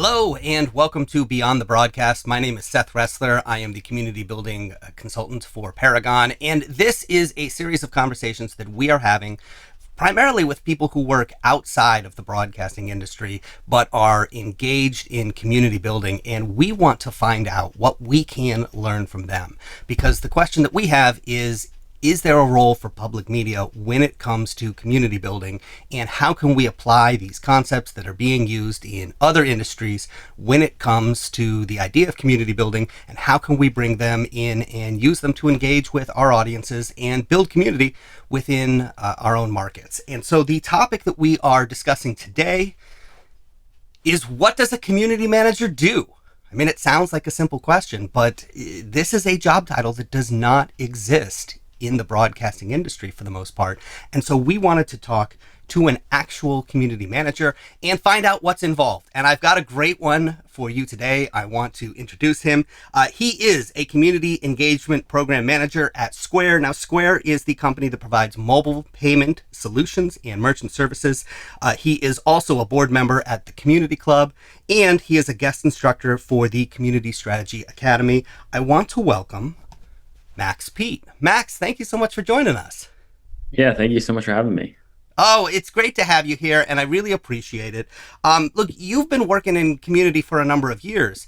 Hello and welcome to Beyond the Broadcast. My name is Seth Resler. I am the community building consultant for Paragon, and this is a series of conversations that we are having primarily with people who work outside of the broadcasting industry but are engaged in community building, and we want to find out what we can learn from them. Because the question that we have is there a role for public media when it comes to community building, and how can we apply these concepts that are being used in other industries when it comes to the idea of community building, and how can we bring them in and use them to engage with our audiences and build community within our own markets. And so the topic that we are discussing today is, what does a community manager do? I mean, it sounds like a simple question, but this is a job title that does not exist in the broadcasting industry for the most part. And so we wanted to talk to an actual community manager and find out what's involved. And I've got a great one for you today. I want to introduce him. He is a community engagement program manager at Square. Now, Square is the company that provides mobile payment solutions and merchant services. He is also a board member at the Community Club, and he is a guest instructor for the Community Strategy Academy. I want to welcome Max Pete. Max, thank you so much for joining us. Yeah, thank you so much for having me. Oh, it's great to have you here, and I really appreciate it. Look, you've been working in community for a number of years,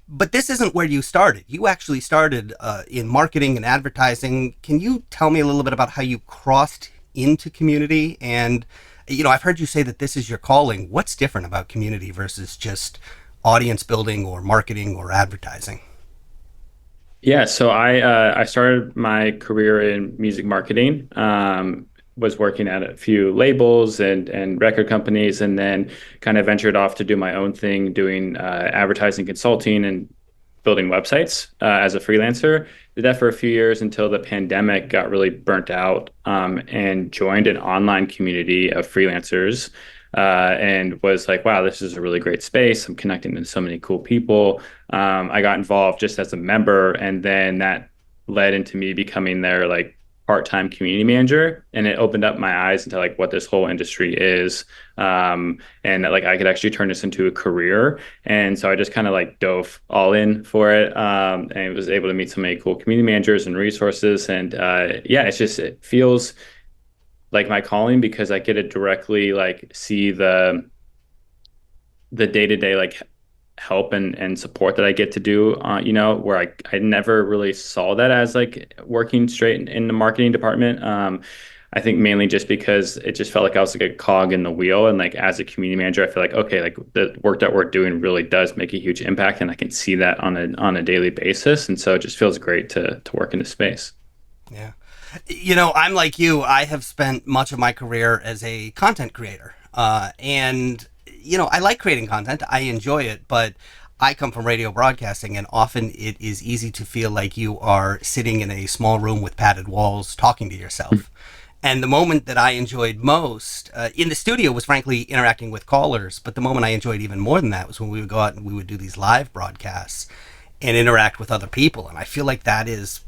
but this isn't where you started. You actually started in marketing and advertising. Can you tell me a little bit about how you crossed into community? And, you know, I've heard you say that this is your calling. What's different about community versus just audience building or marketing or advertising? Yeah, so I started my career in music marketing. Was working at a few labels and record companies, and then kind of ventured off to do my own thing, doing advertising consulting and building websites as a freelancer. Did that for a few years until the pandemic, got really burnt out, and joined an online community of freelancers. And was like, wow, this is a really great space. I'm connecting to so many cool people. I got involved just as a member, and then that led into me becoming their like part-time community manager, and it opened up my eyes into like what this whole industry is, and that like I could actually turn this into a career. And so I just kind of like dove all in for it, and was able to meet so many cool community managers and resources. And yeah, it feels like my calling, because I get to directly like see the day-to-day like help and support that I get to do, where I never really saw that as like working straight in the marketing department. I think mainly just because it just felt like I was like a cog in the wheel. And like as a community manager, I feel like, okay, like the work that we're doing really does make a huge impact, and I can see that on a daily basis. And so it just feels great to work in this space. Yeah. You know, I'm like you. I have spent much of my career as a content creator. And, you know, I like creating content. I enjoy it, but I come from radio broadcasting, and often it is easy to feel like you are sitting in a small room with padded walls talking to yourself. And the moment that I enjoyed most in the studio was frankly interacting with callers. But the moment I enjoyed even more than that was when we would go out and we would do these live broadcasts and interact with other people. And I feel like that is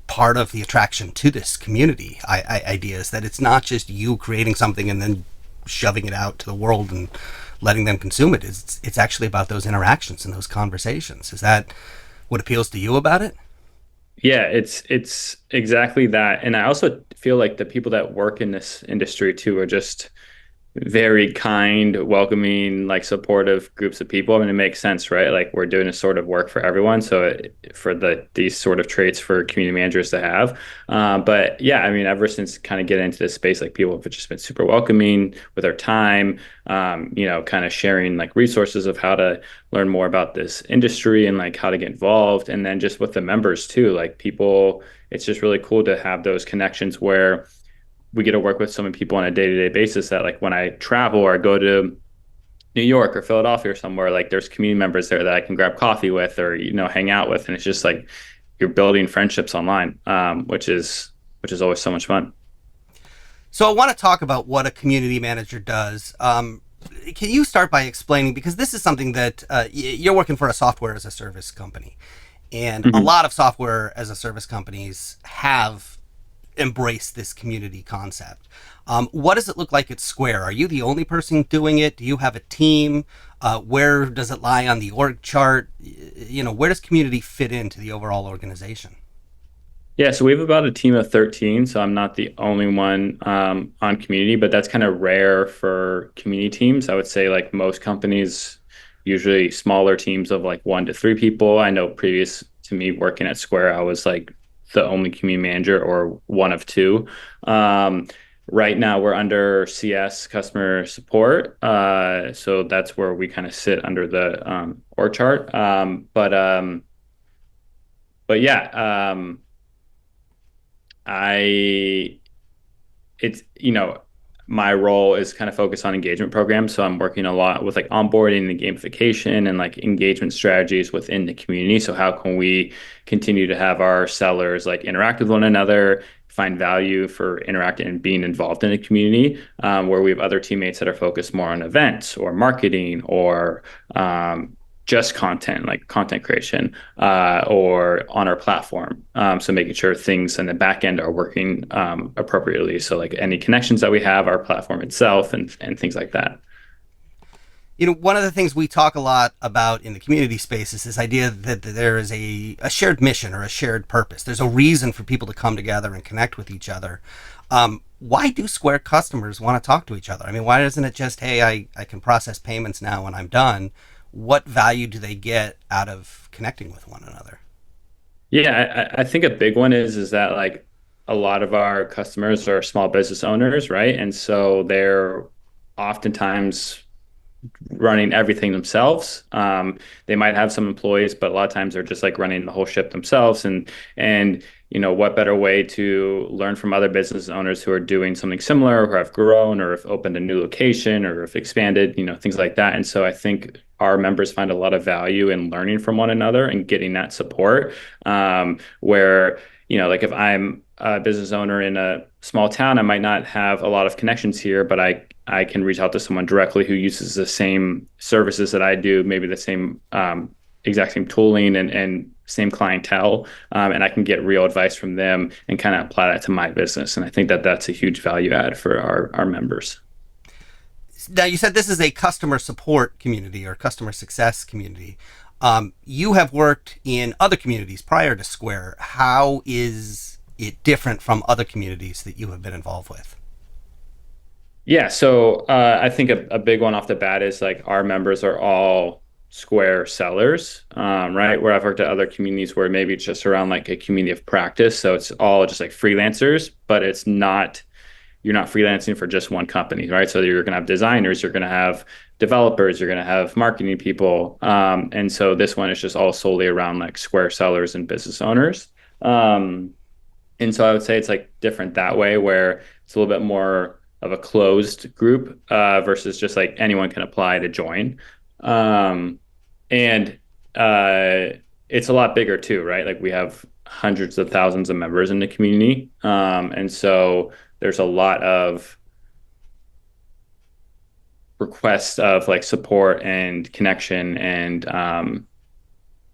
part of the attraction to this community idea, is that it's not just you creating something and then shoving it out to the world and letting them consume it. It's actually about those interactions and those conversations. Is that what appeals to you about it? Yeah, it's exactly that. And I also feel like the people that work in this industry too are just very kind, welcoming, like supportive groups of people. I mean, it makes sense, right? Like we're doing a sort of work for everyone. So for these sort of traits for community managers to have. But yeah, I mean, ever since kind of getting into this space, like people have just been super welcoming with their time, kind of sharing like resources of how to learn more about this industry and like how to get involved. And then just with the members too, like people, it's just really cool to have those connections where we get to work with so many people on a day-to-day basis that like when I travel or I go to New York or Philadelphia or somewhere, like there's community members there that I can grab coffee with or, hang out with. And it's just like you're building friendships online, which is always so much fun. So I want to talk about what a community manager does. Can you start by explaining, because this is something that you're working for a software as a service company, and a lot of software as a service companies have embrace this community concept. What does it look like at Square? Are you the only person doing it? Do you have a team? Where does it lie on the org chart? Where does community fit into the overall organization? Yeah, so we have about a team of 13, so I'm not the only one on community, but that's kind of rare for community teams. I would say like most companies, usually smaller teams of like 1 to 3 people. I know previous to me working at Square, I was like the only community manager or one of two. Um, right now we're under CS customer support. So that's where we kind of sit under the org chart. But yeah, I it's my role is kind of focused on engagement programs, so I'm working a lot with like onboarding and gamification and like engagement strategies within the community. So how can we continue to have our sellers like interact with one another, find value for interacting and being involved in the community, where we have other teammates that are focused more on events or marketing or just content, like content creation, or on our platform. So making sure things in the back end are working appropriately. So like any connections that we have, our platform itself, and things like that. One of the things we talk a lot about in the community space is this idea that there is a shared mission or a shared purpose. There's a reason for people to come together and connect with each other. Why do Square customers want to talk to each other? I mean, why isn't it just, hey, I can process payments now when I'm done? What value do they get out of connecting with one another? Yeah, I think a big one is that like a lot of our customers are small business owners, right? And so they're oftentimes running everything themselves. They might have some employees, but a lot of times they're just like running the whole ship themselves. And what better way to learn from other business owners who are doing something similar, or have grown, or have opened a new location, or have expanded, things like that. And so I think our members find a lot of value in learning from one another and getting that support. Where like if I'm a business owner in a small town, I might not have a lot of connections here, but I can reach out to someone directly who uses the same services that I do, maybe the same exact same tooling and same clientele, and I can get real advice from them and kind of apply that to my business. And I think that that's a huge value add for our members. Now, you said this is a customer support community or customer success community. You have worked in other communities prior to Square. How is it different from other communities that you have been involved with? Yeah, so I think a big one off the bat is like our members are all Square sellers, right? Where I've worked at other communities where maybe it's just around like a community of practice. So it's all just like freelancers, but you're not freelancing for just one company, right? So you're going to have designers, you're going to have developers, you're going to have marketing people. And so this one is just all solely around like Square sellers and business owners. And so I would say it's like different that way, where it's a little bit more of a closed group versus just like anyone can apply to join. And it's a lot bigger too, right? Like we have hundreds of thousands of members in the community. And so there's a lot of requests of like support and connection and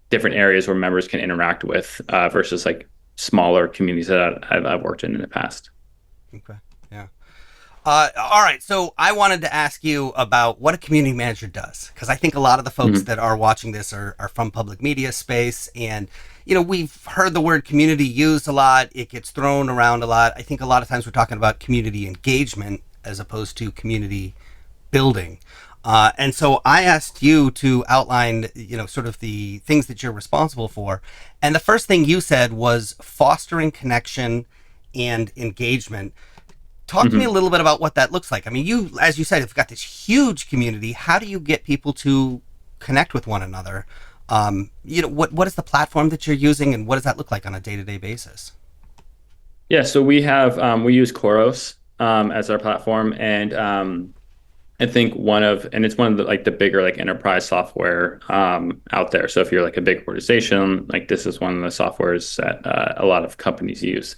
different areas where members can interact with versus like smaller communities that I've worked in the past. Okay. Yeah. All right. So I wanted to ask you about what a community manager does, because I think a lot of the folks that are watching this are from public media space. And, we've heard the word community used a lot. It gets thrown around a lot. I think a lot of times we're talking about community engagement as opposed to community building. And so I asked you to outline, sort of the things that you're responsible for. And the first thing you said was fostering connection and engagement. Talk to me a little bit about what that looks like. I mean, you, as you said, have got this huge community. How do you get people to connect with one another? What is the platform that you're using, and what does that look like on a day-to-day basis? Yeah, so we use Koros as our platform, and I think it's one of the like the bigger like enterprise software out there. So if you're like a big organization, like this is one of the softwares that a lot of companies use.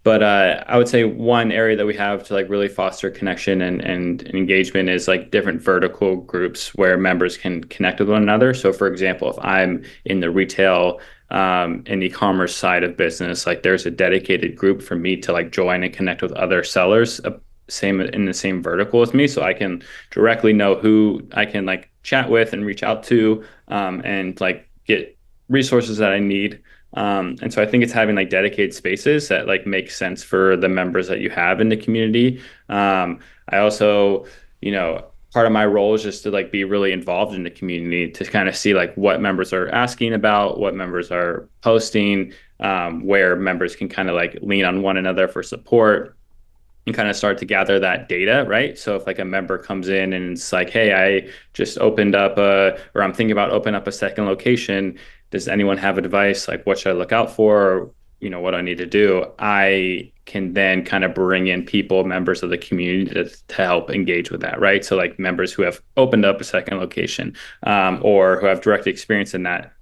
But I would say one area that we have to like really foster connection and engagement is like different vertical groups where members can connect with one another. So, for example, if I'm in the retail and e-commerce side of business, like there's a dedicated group for me to like join and connect with other sellers, same in the same vertical as me, so I can directly know who I can like chat with and reach out to, and like get resources that I need. And so I think it's having like dedicated spaces that like make sense for the members that you have in the community. I also, part of my role is just to like be really involved in the community to kind of see like what members are asking about, what members are posting, where members can kind of like lean on one another for support and kind of start to gather that data, right? So if like a member comes in and it's like, hey, I just opened up or I'm thinking about opening up a second location. Does anyone have advice? Like, what should I look out for? Or, what do I need to do? I can then kind of bring in people, members of the community to help engage with that, right? So like members who have opened up a second location, or who have direct experience in that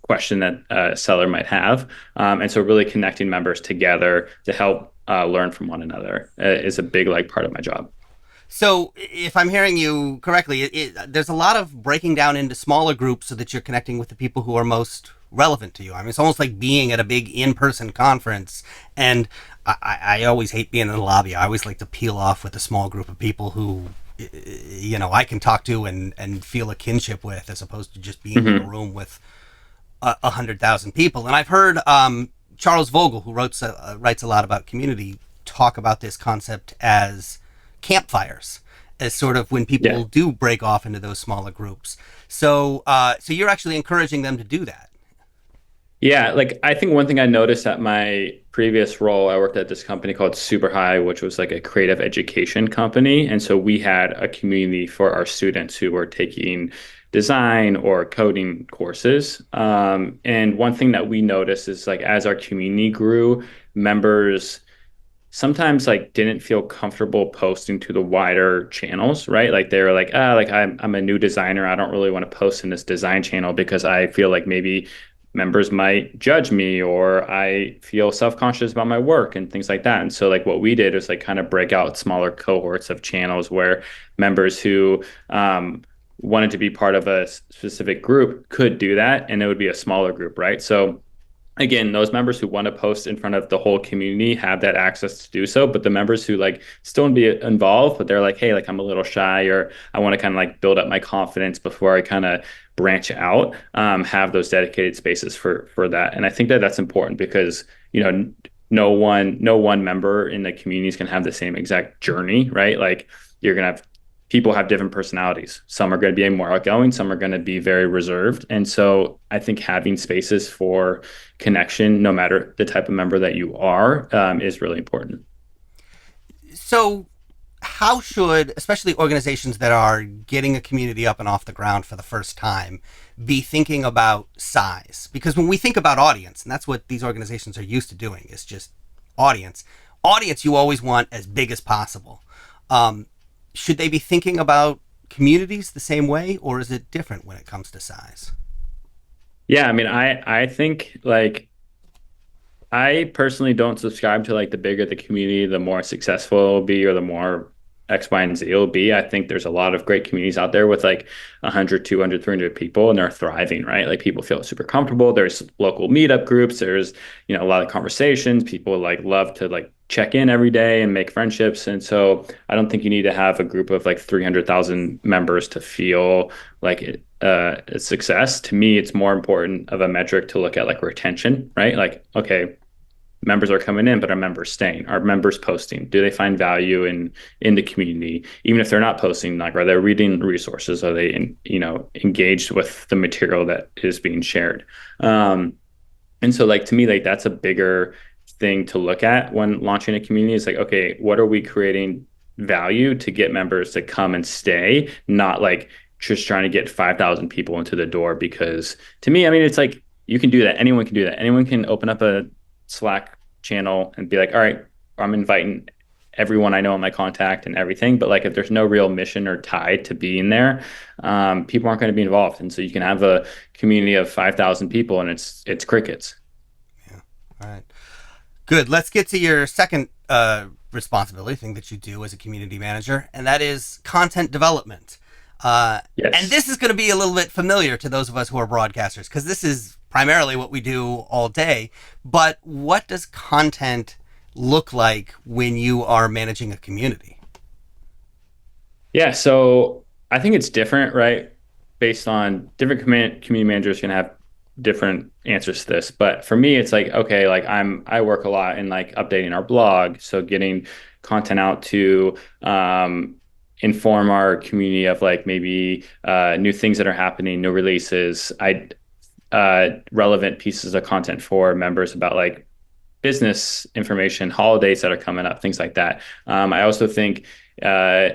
question that a seller might have. And so really connecting members together to help learn from one another is a big like part of my job. So, if I'm hearing you correctly, there's a lot of breaking down into smaller groups so that you're connecting with the people who are most relevant to you. I mean, it's almost like being at a big in-person conference. And I always hate being in the lobby. I always like to peel off with a small group of people who, I can talk to and feel a kinship with, as opposed to just being in a Mm-hmm. room with 100,000 people. And I've heard Charles Vogel, who writes a lot about community, talk about this concept as campfires, as sort of when people Yeah. do break off into those smaller groups. So you're actually encouraging them to do that. Yeah, like I think one thing I noticed at my previous role, I worked at this company called Super High, which was like a creative education company. And so we had a community for our students who were taking design or coding courses. And one thing that we noticed is like as our community grew, members sometimes like didn't feel comfortable posting to the wider channels, right? Like they were like, like I'm a new designer. I don't really want to post in this design channel because I feel like maybe members might judge me or I feel self-conscious about my work and things like that. And so like what we did was like kind of break out smaller cohorts of channels where members who wanted to be part of a specific group could do that, and it would be a smaller group, right? So again, those members who want to post in front of the whole community have that access to do so. But the members who like still want to be involved, but they're like, hey, like I'm a little shy or I want to kind of like build up my confidence before I kind of branch out, have those dedicated spaces for that. And I think that that's important because, no one member in the community is going to have the same exact journey, right? Like you're going to have people have different personalities. Some are going to be more outgoing, some are going to be very reserved. And so I think having spaces for connection, no matter the type of member that you are, is really important. So, how should, especially organizations that are getting a community up and off the ground for the first time, be thinking about size? Because when we think about audience, and that's what these organizations are used to doing, is just audience. Audience, you always want as big as possible. Um, should they be thinking about communities the same way, or is it different when it comes to size? Yeah, I mean, I think like I personally don't subscribe to like the bigger the community, the more successful it'll be, or the more X, Y, and Z will be. I think there's a lot of great communities out there with like 100, 200, 300 people, and they're thriving, right? Like people feel super comfortable. There's local meetup groups. There's, a lot of conversations. People like love to like check in every day and make friendships. And so I don't think you need to have a group of like 300,000 members to feel like a success. To me, it's more important of a metric to look at like retention, right? Like, okay, members are coming in, but are members staying? Are members posting? Do they find value in the community? Even if they're not posting, like are they reading resources? Are they engaged with the material that is being shared? And so like to me, like that's a bigger thing to look at when launching a community is like, okay, what are we creating value to get members to come and stay, not like just trying to get 5,000 people into the door. Because to me, I mean, it's like you can do that. Anyone can do that. Anyone can open up a Slack channel and be like, all right, I'm inviting everyone I know in my contact and everything. But like if there's no real mission or tie to be in there, people aren't going to be involved. And so you can have a community of 5,000 people and it's crickets. Yeah. All right. Good. Let's get to your second responsibility thing that you do as a community manager, and that is content development. And Yes. this is going to be a little bit familiar to those of us who are broadcasters because this is primarily what we do all day. But what does content look like when you are managing a community? Yeah, so I think it's different, right? Based on different community managers can have different answers to this. But for me, it's like, okay, like I work a lot in like updating our blog, so getting content out to inform our community of like maybe new things that are happening, new releases. I relevant pieces of content for members about like business information, holidays that are coming up, things like that. I also think uh,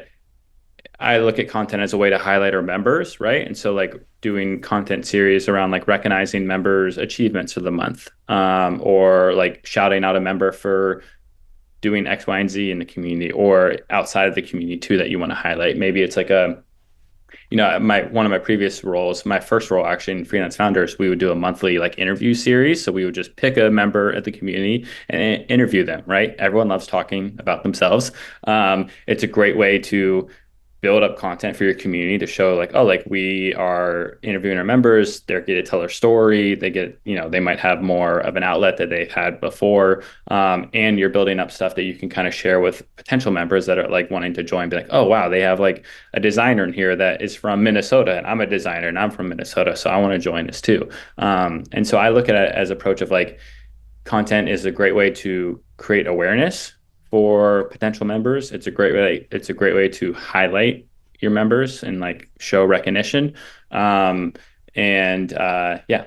I look at content as a way to highlight our members, right? And so like doing content series around like recognizing members' achievements for the month, or like shouting out a member for doing X, Y, and Z in the community or outside of the community too that you want to highlight. Maybe it's like a my one of my previous roles, my first role actually in Freelance Founders, we would do a monthly like interview series. So we would just pick a member at the community and interview them, right? Everyone loves talking about themselves. It's a great way to build up content for your community to show like, oh, like we are interviewing our members, they're getting to tell their story, they get, they might have more of an outlet that they've had before. And you're building up stuff that you can kind of share with potential members that are like wanting to join, be like, oh wow, they have like a designer in here that is from Minnesota and I'm a designer and I'm from Minnesota, so I want to join this too. And so I look at it as approach of like content is a great way to create awareness for potential members. It's a great way to highlight your members and like show recognition. And Yeah, Yeah.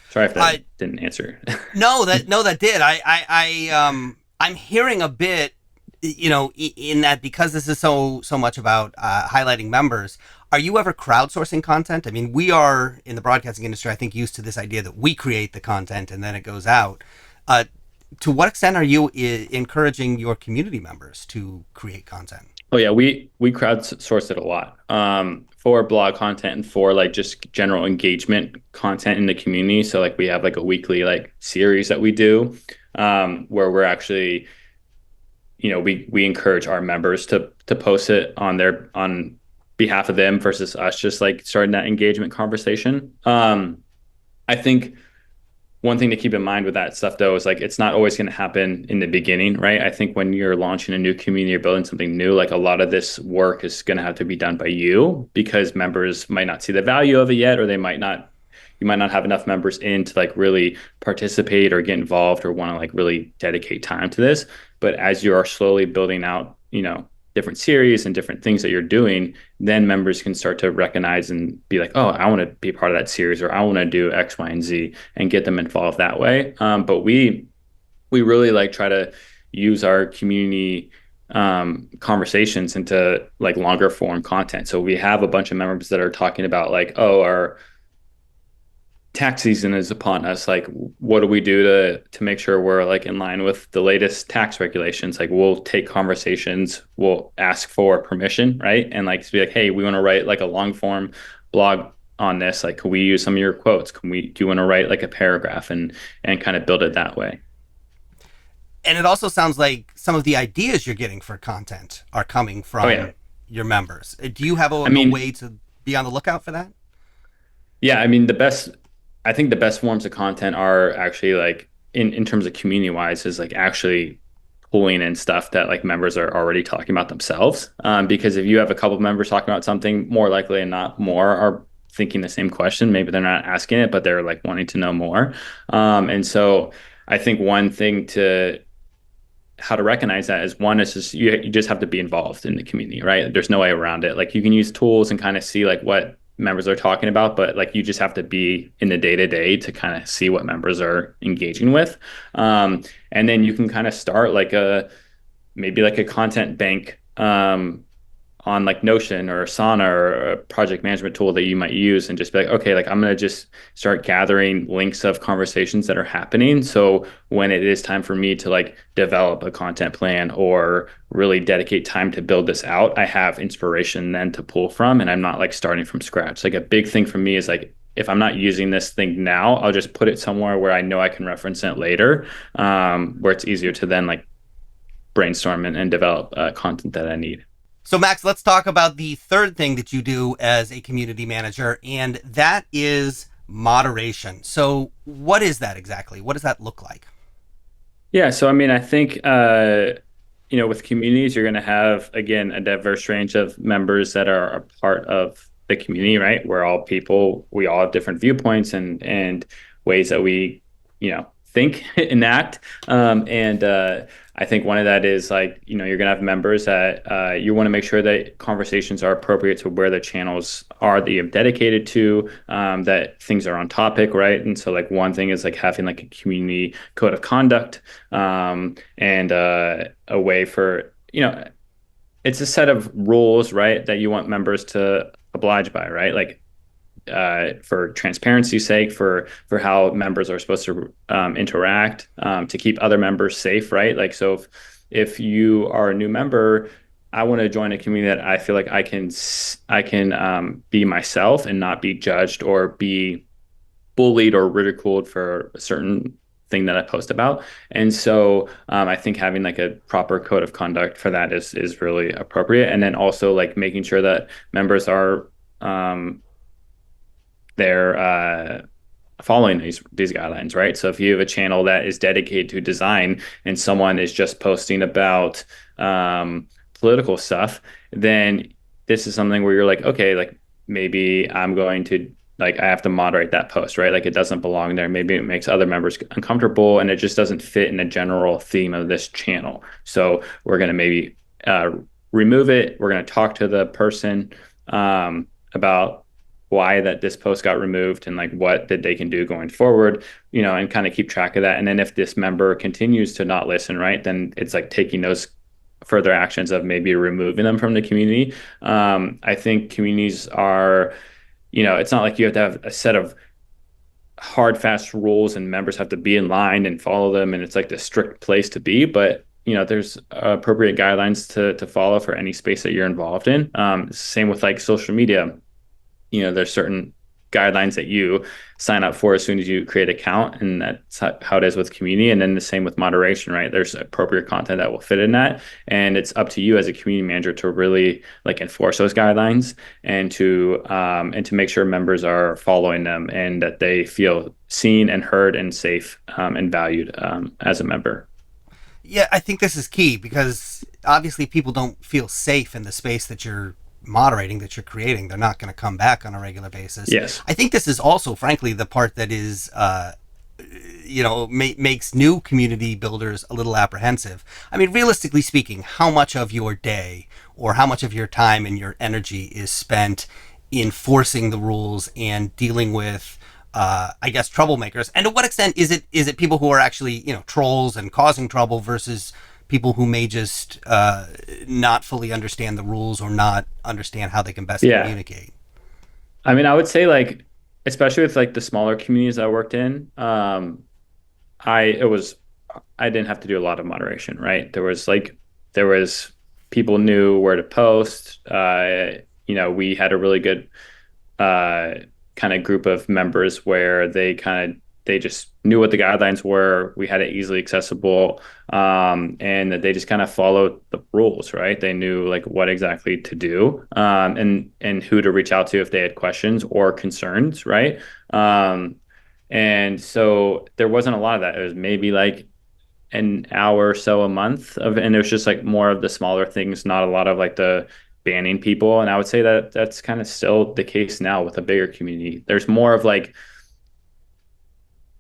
sorry if that I didn't answer. no, that did. I'm hearing a bit, in that because this is so much about highlighting members. Are you ever crowdsourcing content? I mean, we are in the broadcasting industry, I think, used to this idea that we create the content and then it goes out. Uh, to what extent are you encouraging your community members to create content? Oh yeah, we crowdsource it a lot for blog content and for like just general engagement content in the community. So like we have like a weekly like series that we do where we're actually we encourage our members to post it on behalf of them versus us just like starting that engagement conversation. I think one thing to keep in mind with that stuff though is like it's not always going to happen in the beginning, right? I think when you're launching a new community or building something new, like a lot of this work is going to have to be done by you because members might not see the value of it yet, or you might not have enough members in to like really participate or get involved or want to like really dedicate time to this. But as you are slowly building out, different series and different things that you're doing, then members can start to recognize and be like, oh, I want to be part of that series, or I want to do X, Y, and Z, and get them involved that way. But we really like try to use our community conversations into like longer form content. So we have a bunch of members that are talking about like, oh, our tax season is upon us. Like, what do we do to make sure we're like in line with the latest tax regulations? Like, we'll take conversations, we'll ask for permission, right? And like to be like, hey, we want to write like a long form blog on this. Like, can we use some of your quotes? Do you want to write like a paragraph and kind of build it that way? And it also sounds like some of the ideas you're getting for content are coming Oh yeah. from your members. Do you have I a mean, way to be on the lookout for that? yeah, I think the best forms of content are actually like in terms of community wise is like actually pulling in stuff that like members are already talking about themselves. Because if you have a couple of members talking about something, more likely than not, more are thinking the same question. Maybe they're not asking it, but they're like wanting to know more. And so I think one thing to how to recognize that is one is just you just have to be involved in the community, right? There's no way around it. Like you can use tools and kind of see like what members are talking about, but like you just have to be in the day to day to kind of see what members are engaging with. And then you can kind of start like maybe like a content bank on like Notion or Asana or a project management tool that you might use and just be like, okay, like I'm going to just start gathering links of conversations that are happening. So when it is time for me to like develop a content plan or really dedicate time to build this out, I have inspiration then to pull from and I'm not like starting from scratch. Like a big thing for me is like if I'm not using this thing now, I'll just put it somewhere where I know I can reference it later, where it's easier to then like brainstorm and develop content that I need. So, Max, let's talk about the third thing that you do as a community manager, and that is moderation. So, what is that exactly? What does that look like? Yeah, so I mean, I think with communities, you're going to have again a diverse range of members that are a part of the community, right? We're all people, we all have different viewpoints and ways that we, think and act. And I think one of that is like, you're going to have members that you want to make sure that conversations are appropriate to where the channels are that you've dedicated to, that things are on topic, right? And so like one thing is like having like a community code of conduct, and a way for, it's a set of rules, right, that you want members to oblige by, right? Like for transparency's sake, for how members are supposed to interact, to keep other members safe, right? Like, so if you are a new member, I want to join a community that I feel like I can be myself and not be judged or be bullied or ridiculed for a certain thing that I post about. And so I think having like a proper code of conduct for that is really appropriate. And then also like making sure that members are they're following these guidelines, right? So if you have a channel that is dedicated to design and someone is just posting about political stuff, then this is something where you're like, okay, like maybe I'm going to like I have to moderate that post, right? Like it doesn't belong there. Maybe it makes other members uncomfortable and it just doesn't fit in the general theme of this channel. So we're going to maybe remove it. We're going to talk to the person about why that this post got removed and like what that they can do going forward, and kind of keep track of that. And then if this member continues to not listen, right, then it's like taking those further actions of maybe removing them from the community. I think communities are, it's not like you have to have a set of hard, fast rules and members have to be in line and follow them. And it's like the strict place to be, but there's appropriate guidelines to follow for any space that you're involved in. Same with like social media. There's certain guidelines that you sign up for as soon as you create an account, and that's how it is with community. And then the same with moderation, right? There's appropriate content that will fit in that, and it's up to you as a community manager to really like enforce those guidelines and to make sure members are following them and that they feel seen and heard and safe and valued as a member. Yeah, I think this is key because obviously people don't feel safe in the space that you're moderating, that you're creating. They're not going to come back on a regular basis. Yes. I think this is also, frankly, the part that is, makes new community builders a little apprehensive. I mean, realistically speaking, how much of your day or how much of your time and your energy is spent enforcing the rules and dealing with I guess troublemakers, and to what extent is it people who are actually trolls and causing trouble versus people who may just not fully understand the rules or not understand how they can best Yeah. communicate. I mean, I would say like, especially with like the smaller communities I worked in, I it was I didn't have to do a lot of moderation, right? There was people knew where to post. We had a really good uh, kind of group of members where they just knew what the guidelines were. We had it easily accessible, and that they just kind of followed the rules, right? They knew like what exactly to do, and who to reach out to if they had questions or concerns, right? And so there wasn't a lot of that. It was maybe like an hour or so a month and it was just like more of the smaller things, not a lot of like the banning people. And I would say that that's kind of still the case now with a bigger community. There's more of like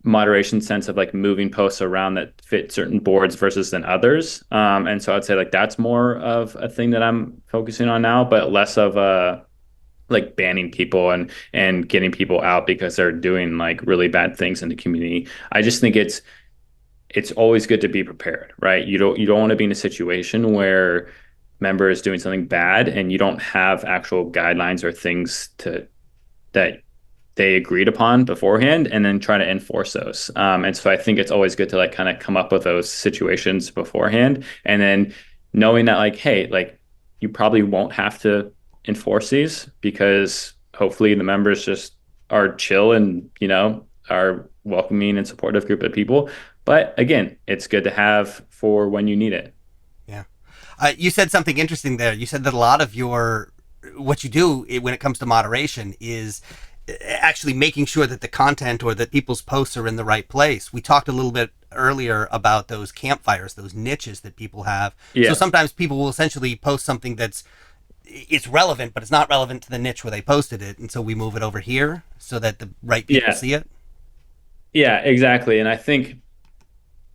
moderation sense of like moving posts around that fit certain boards versus than others. And so I'd say like that's more of a thing that I'm focusing on now, but less of like banning people and getting people out because they're doing like really bad things in the community. I just think it's always good to be prepared, right? You don't want to be in a situation where member is doing something bad and you don't have actual guidelines or things that they agreed upon beforehand and then try to enforce those. And so I think it's always good to like kind of come up with those situations beforehand and then knowing that like, hey, like you probably won't have to enforce these because hopefully the members just are chill and, are welcoming and supportive group of people. But again, it's good to have for when you need it. Yeah. You said something interesting there. You said that a lot of your what you do when it comes to moderation is actually making sure that the content or that people's posts are in the right place. We talked a little bit earlier about those campfires, those niches that people have. So Yeah. sometimes people will essentially post something that's it's relevant, but it's not relevant to the niche where they posted it, and so we move it over here so that the right people Yeah. see it. Yeah, exactly. And I think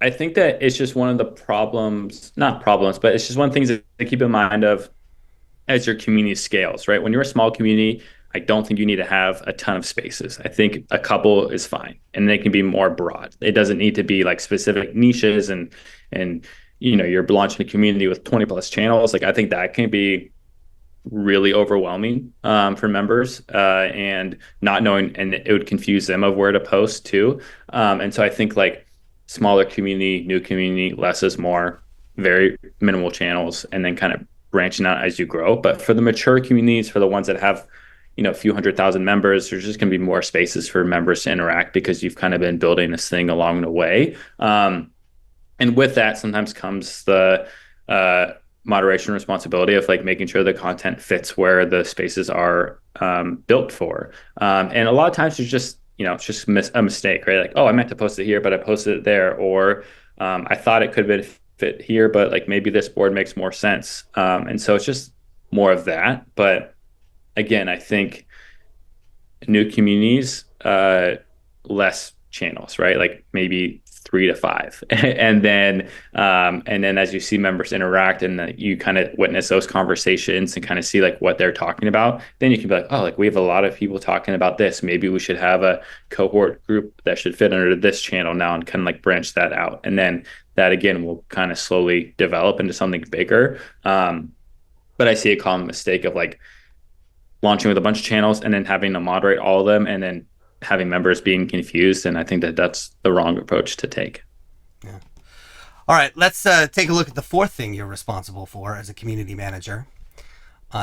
that it's just one of the problems, not problems, but it's just one of the things to keep in mind of as your community scales, right? When you're a small community, I don't think you need to have a ton of spaces. I think a couple is fine, and they can be more broad. It doesn't need to be like specific niches and you're launching a community with 20 plus channels. Like I think that can be really overwhelming for members and not knowing, and it would confuse them of where to post too. And so I think like smaller community, new community, less is more, very minimal channels, and then kind of branching out as you grow. But for the mature communities, for the ones that have a few 100,000 members, there's just going to be more spaces for members to interact because you've kind of been building this thing along the way. And with that, sometimes comes the moderation responsibility of like making sure the content fits where the spaces are built for. And a lot of times there's just, it's just a mistake, right? Like, oh, I meant to post it here, but I posted it there. Or I thought it could fit here, but like maybe this board makes more sense. And so it's just more of that. But again, I think new communities, less channels, right? Like maybe 3 to 5, and then as you see members interact and you kind of witness those conversations and kind of see like what they're talking about, then you can be like, oh, like we have a lot of people talking about this. Maybe we should have a cohort group that should fit under this channel now, and kind of like branch that out, and then that again will kind of slowly develop into something bigger. But I see a common mistake of like launching with a bunch of channels and then having to moderate all of them and then having members being confused. And I think that that's the wrong approach to take. Yeah. All right, let's take a look at the fourth thing you're responsible for as a community manager.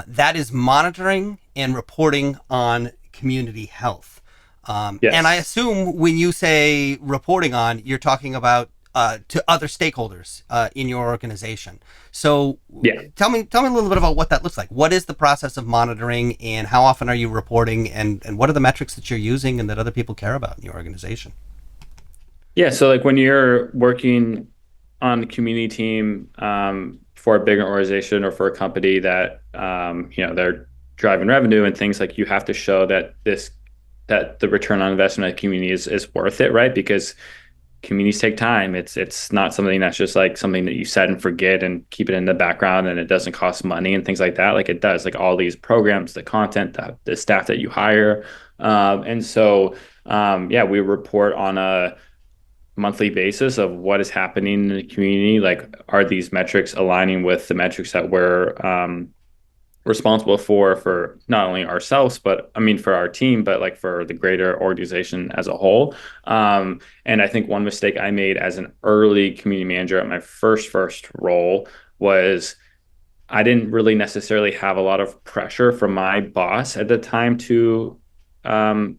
That is monitoring and reporting on community health. And I Yes. assume when you say reporting on, you're talking about to other stakeholders in your organization. So Yeah. tell me a little bit about what that looks like. What is the process of monitoring, and how often are you reporting, and what are the metrics that you're using and that other people care about in your organization? Yeah. So like when you're working on the community team for a bigger organization or for a company that they're driving revenue and things, like you have to show that the return on investment of the community is worth it, right? Because communities take time. It's not something that's just like something that you set and forget and keep it in the background and it doesn't cost money and things like that. Like it does, like all these programs, the content, the staff that you hire. And so yeah, we report on a monthly basis of what is happening in the community. Like, are these metrics aligning with the metrics that we're responsible for not only ourselves, but I mean for our team, but like for the greater organization as a whole. And I think one mistake I made as an early community manager at my first role was I didn't really necessarily have a lot of pressure from my boss at the time to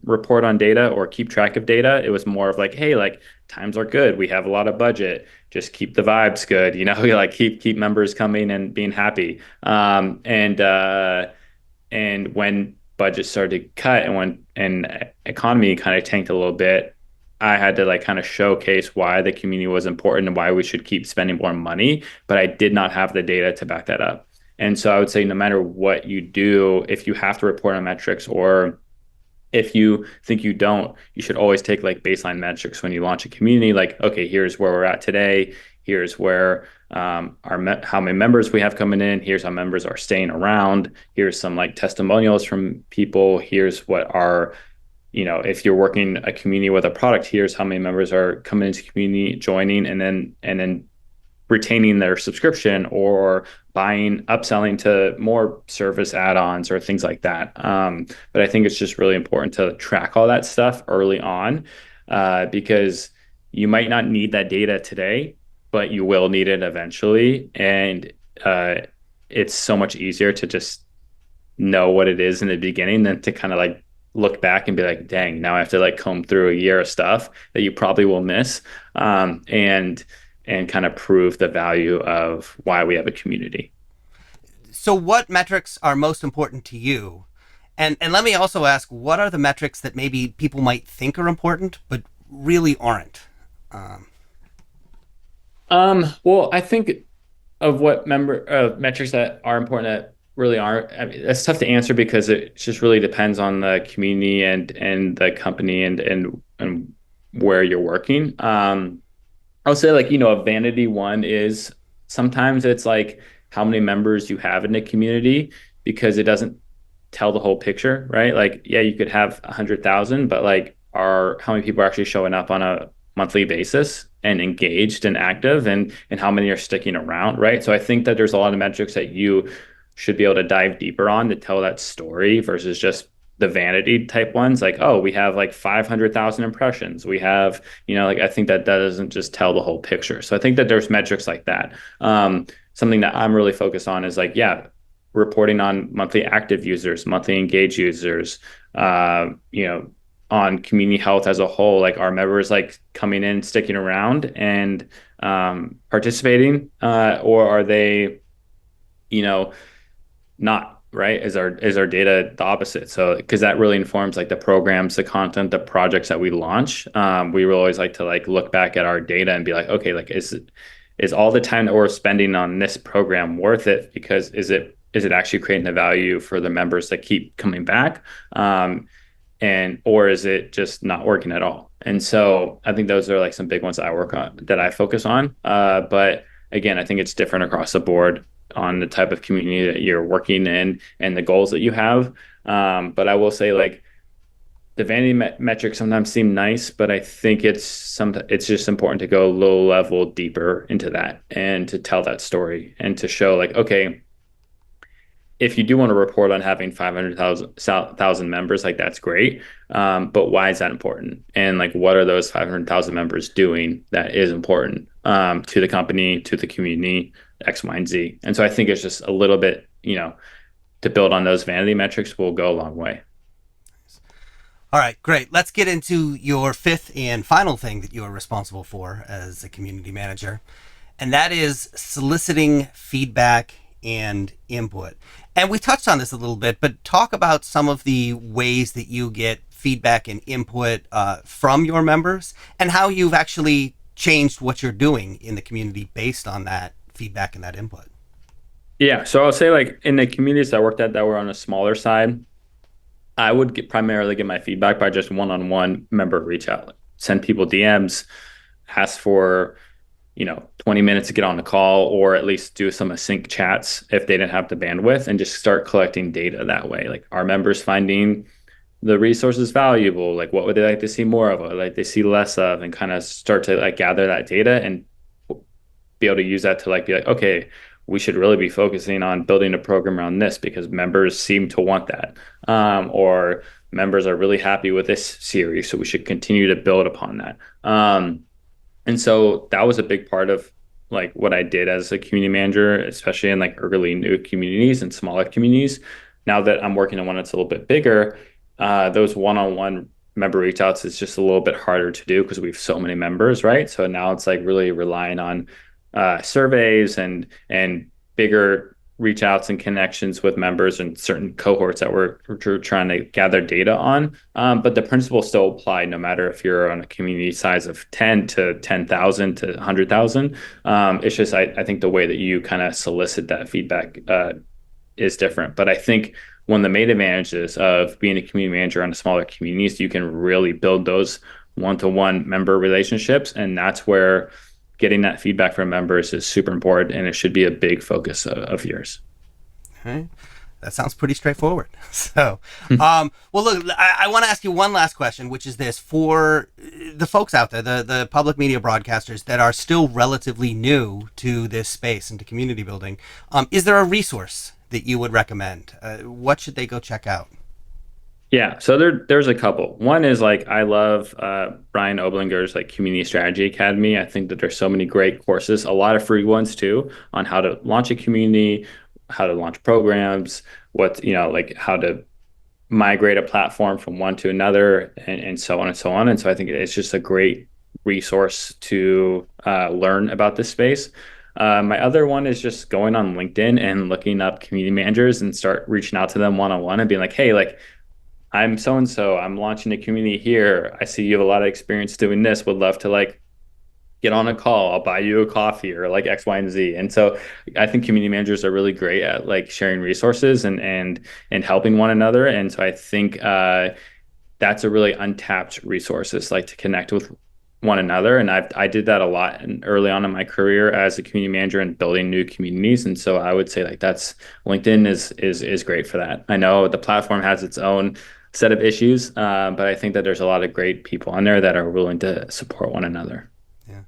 report on data or keep track of data. It was more of like, hey, like times are good. We have a lot of budget. Just keep the vibes good. Like keep members coming and being happy. And when budgets started to cut and when economy kind of tanked a little bit, I had to like kind of showcase why the community was important and why we should keep spending more money, but I did not have the data to back that up. And so I would say no matter what you do, if you have to report on metrics or if you think you don't, you should always take like baseline metrics when you launch a community. Like, okay, here's where we're at today. Here's where how many members we have coming in. Here's how members are staying around. Here's some like testimonials from people. Here's what our if you're working a community with a product, here's how many members are coming into community, joining, and then retaining their subscription or buying, upselling to more service add-ons or things like that. But I think it's just really important to track all that stuff early on because you might not need that data today, but you will need it eventually. And it's so much easier to just know what it is in the beginning than to kind of like look back and be like, dang, now I have to like comb through a year of stuff that you probably will miss, and kind of prove the value of why we have a community. So, what metrics are most important to you? And let me also ask, what are the metrics that maybe people might think are important but really aren't? Um, Well, I think of what member metrics that are important that really aren't. I mean, that's tough to answer because it just really depends on the community and the company and where you're working. I would say like, a vanity one is sometimes it's like how many members you have in the community because it doesn't tell the whole picture, right? Like, yeah, you could have 100,000, but like are how many people are actually showing up on a monthly basis and engaged and active and how many are sticking around, right? So I think that there's a lot of metrics that you should be able to dive deeper on to tell that story versus just the vanity type ones like, oh, we have like 500,000 impressions. We have, like I think that that doesn't just tell the whole picture. So I think that there's metrics like that. Something that I'm really focused on is like, yeah, reporting on monthly active users, monthly engaged users, on community health as a whole, like our members like coming in, sticking around and participating, or are they, you know, not right? Is our data the opposite? So because that really informs like the programs, the content, the projects that we launch. We will always like to like look back at our data and be like, okay, like is all the time that we're spending on this program worth it? Because is it actually creating the value for the members that keep coming back? And or is it just not working at all? And so I think those are like some big ones that I work on that I focus on. But again, I think it's different across the board on the type of community that you're working in and the goals that you have. But I will say like the vanity metrics sometimes seem nice, but I think it's just important to go low level deeper into that and to tell that story and to show like, okay, if you do want to report on having 500,000 members, like that's great. But why is that important? And like, what are those 500,000 members doing that is important to the company, to the community, X, Y, and Z? And so I think it's just a little bit, to build on those vanity metrics will go a long way. all right, great. Let's get into your fifth and final thing that you are responsible for as a community manager, and that is soliciting feedback and input. And we touched on this a little bit, but talk about some of the ways that you get feedback and input from your members and how you've actually changed what you're doing in the community based on that feedback and that input. Yeah. So I'll say like in the communities I worked at that were on a smaller side, I would primarily get my feedback by just one-on-one member reach out, send people DMs, ask for 20 minutes to get on the call or at least do some async chats if they didn't have the bandwidth and just start collecting data that way. Like our members finding the resources valuable, like what would they like to see more of, or like they see less of, and kind of start to like gather that data and be able to use that to like be like, okay, we should really be focusing on building a program around this because members seem to want that. Or members are really happy with this series, so we should continue to build upon that. And so that was a big part of like what I did as a community manager, especially in like early new communities and smaller communities. Now that I'm working on one that's a little bit bigger, those one-on-one member reach outs is just a little bit harder to do because we have so many members, right? So now it's like really relying on surveys and bigger reach outs and connections with members and certain cohorts that we're trying to gather data on. But the principles still apply no matter if you're on a community size of 10 to 10,000 to 100,000. It's just, I think the way that you kind of solicit that feedback is different. But I think one of the main advantages of being a community manager on a smaller communities, you can really build those one-to-one member relationships. And that's where getting that feedback from members is super important, and it should be a big focus of yours. Okay. That sounds pretty straightforward. So, well, look, I want to ask you one last question, which is this: for the folks out there, the public media broadcasters that are still relatively new to this space and to community building, is there a resource that you would recommend? What should they go check out? Yeah, so there's a couple. One is like I love Brian Oblinger's like Community Strategy Academy. I think that there's so many great courses, a lot of free ones too, on how to launch a community, how to launch programs, what like how to migrate a platform from one to another, and so on and so on. And so I think it's just a great resource to learn about this space. My other one is just going on LinkedIn and looking up community managers and start reaching out to them one on one and being like, hey, like I'm so and so, I'm launching a community here. I see you have a lot of experience doing this. Would love to like get on a call. I'll buy you a coffee or like X, Y, and Z. And so I think community managers are really great at like sharing resources and helping one another. And so I think that's a really untapped resource, is like to connect with one another. And I did that a lot early on in my career as a community manager and building new communities. And so I would say like that's LinkedIn is great for that. I know the platform has its own set of issues, but I think that there's a lot of great people on there that are willing to support one another. Yeah.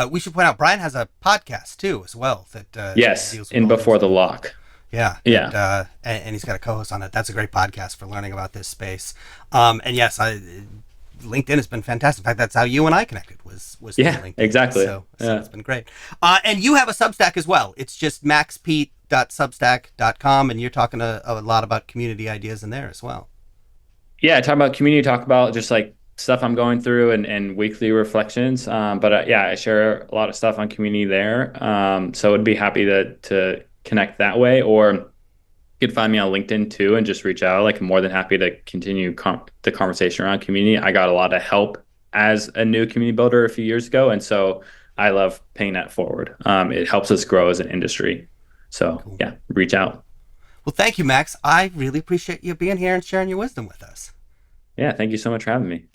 We should point out Brian has a podcast too, as well, that Yes, deals with in all those Before the things. Lock. Yeah, Yeah. and he's got a co-host on it. That's a great podcast for learning about this space. And yes, LinkedIn has been fantastic. In fact, that's how you and I connected was through Yeah, LinkedIn. exactly. So Yeah. it's been great. And you have a Substack as well. It's just maxpete.substack.com, and you're talking a lot about community ideas in there as well. Yeah, talk about community, talk about just like stuff I'm going through and weekly reflections. But yeah, I share a lot of stuff on community there. So I'd be happy to connect that way, or you could find me on LinkedIn too and just reach out. Like I'm more than happy to continue the conversation around community. I got a lot of help as a new community builder a few years ago, and so I love paying that forward. It helps us grow as an industry. So Cool. yeah, reach out. Well, thank you, Max. I really appreciate you being here and sharing your wisdom with us. Yeah, thank you so much for having me.